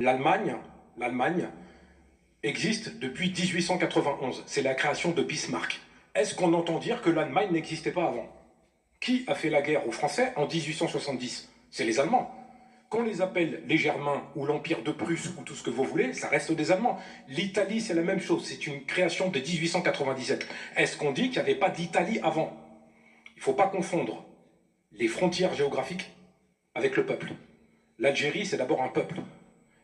L'Allemagne existe depuis 1891. C'est la création de Bismarck. Est-ce qu'on entend dire que l'Allemagne n'existait pas avant? Qui a fait la guerre aux Français en 1870? C'est les Allemands. Qu'on les appelle les Germains ou l'Empire de Prusse ou tout ce que vous voulez, ça reste des Allemands. L'Italie, c'est la même chose. C'est une création de 1897. Est-ce qu'on dit qu'il n'y avait pas d'Italie avant? Il ne faut pas confondre les frontières géographiques avec le peuple. L'Algérie, c'est d'abord un peuple.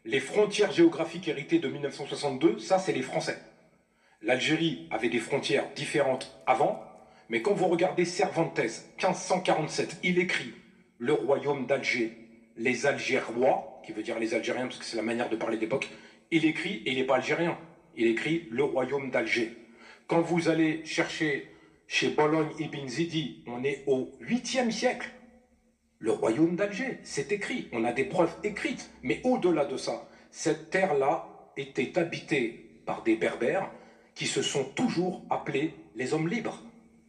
Les frontières géographiques héritées de 1962, ça, c'est les Français. L'Algérie avait des frontières différentes avant, mais quand vous regardez Cervantes, 1547, il écrit « Le royaume d'Alger, les Algérois », qui veut dire les Algériens, parce que c'est la manière de parler d'époque, il écrit, et il n'est pas algérien, il écrit « Le royaume d'Alger ». Quand vous allez chercher chez Bologne Ibn Zidi, on est au 8e siècle. Le royaume d'Alger, c'est écrit, on a des preuves écrites. Mais au-delà de ça, cette terre-là était habitée par des berbères qui se sont toujours appelés les hommes libres,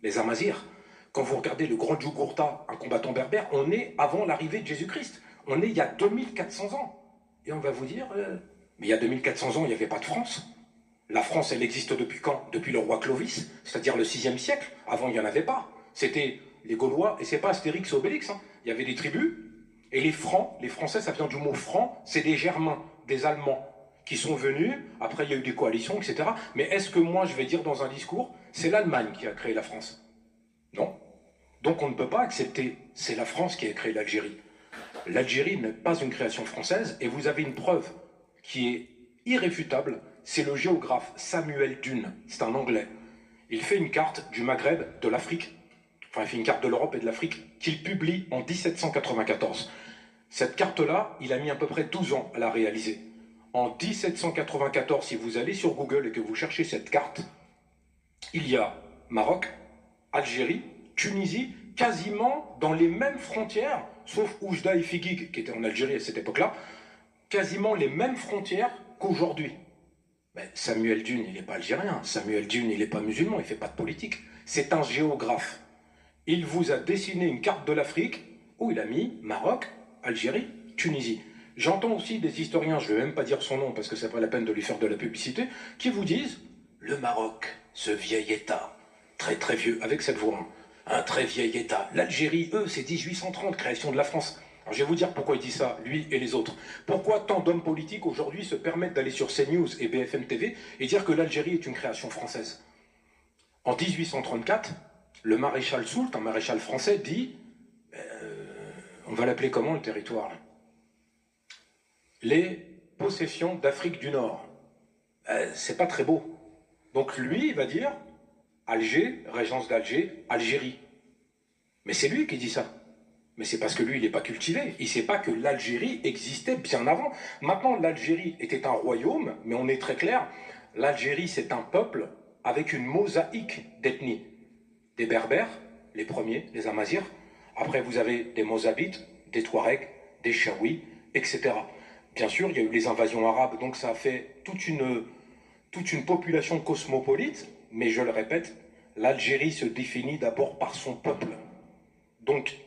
les Amazirs. Quand vous regardez le grand Djougourta, un combattant berbère, on est avant l'arrivée de Jésus-Christ. On est il y a 2400 ans. Et on va vous dire, mais il y a 2400 ans, il n'y avait pas de France. La France, elle existe depuis quand? Depuis le roi Clovis, c'est-à-dire le 6e siècle. Avant, il n'y en avait pas. C'était les Gaulois, et c'est pas Astérix et Obélix, hein. Il y avait des tribus, et les Francs, les Français, ça vient du mot franc, c'est des Germains, des Allemands, qui sont venus, après il y a eu des coalitions, etc. Mais est-ce que moi, je vais dire dans un discours, c'est l'Allemagne qui a créé la France? Non. Donc on ne peut pas accepter, c'est la France qui a créé l'Algérie. L'Algérie n'est pas une création française, et vous avez une preuve qui est irréfutable, c'est le géographe Samuel Dune, c'est un Anglais. Il fait une carte du Maghreb, de l'Afrique, enfin il fait une carte de l'Europe et de l'Afrique, qu'il publie en 1794. Cette carte-là, il a mis à peu près 12 ans à la réaliser. En 1794, si vous allez sur Google et que vous cherchez cette carte, il y a Maroc, Algérie, Tunisie, quasiment dans les mêmes frontières, sauf Oujda et Figuig, qui étaient en Algérie à cette époque-là, quasiment les mêmes frontières qu'aujourd'hui. Mais Samuel Dune, il n'est pas algérien. Samuel Dune, il n'est pas musulman, il ne fait pas de politique. C'est un géographe. Il vous a dessiné une carte de l'Afrique où il a mis Maroc, Algérie, Tunisie. J'entends aussi des historiens, je ne vais même pas dire son nom parce que c'est pas la peine de lui faire de la publicité, qui vous disent le Maroc, ce vieil État, très très vieux, avec cette voix, hein, un très vieil État. L'Algérie, eux, c'est 1830, création de la France. Alors je vais vous dire pourquoi il dit ça, lui et les autres. Pourquoi tant d'hommes politiques aujourd'hui se permettent d'aller sur CNews et BFM TV et dire que l'Algérie est une création française? En 1834, le maréchal Soult, un maréchal français, dit on va l'appeler comment le territoire là? Les possessions d'Afrique du Nord. C'est pas très beau. Donc lui, il va dire Alger, régence d'Alger, Algérie. Mais c'est lui qui dit ça. Mais c'est parce que lui, il n'est pas cultivé. Il ne sait pas que l'Algérie existait bien avant. Maintenant, l'Algérie était un royaume, mais on est très clair, l'Algérie, c'est un peuple avec une mosaïque d'ethnies. Des Berbères, les premiers, les Amazirs. Après, vous avez des Mozabites, des Touaregs, des Chaouis, etc. Bien sûr, il y a eu les invasions arabes, donc ça a fait toute une population cosmopolite, mais je le répète, l'Algérie se définit d'abord par son peuple. Donc,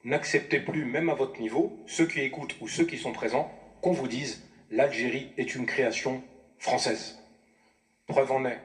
n'acceptez plus, même à votre niveau, ceux qui écoutent ou ceux qui sont présents, qu'on vous dise l'Algérie est une création française. Preuve en est,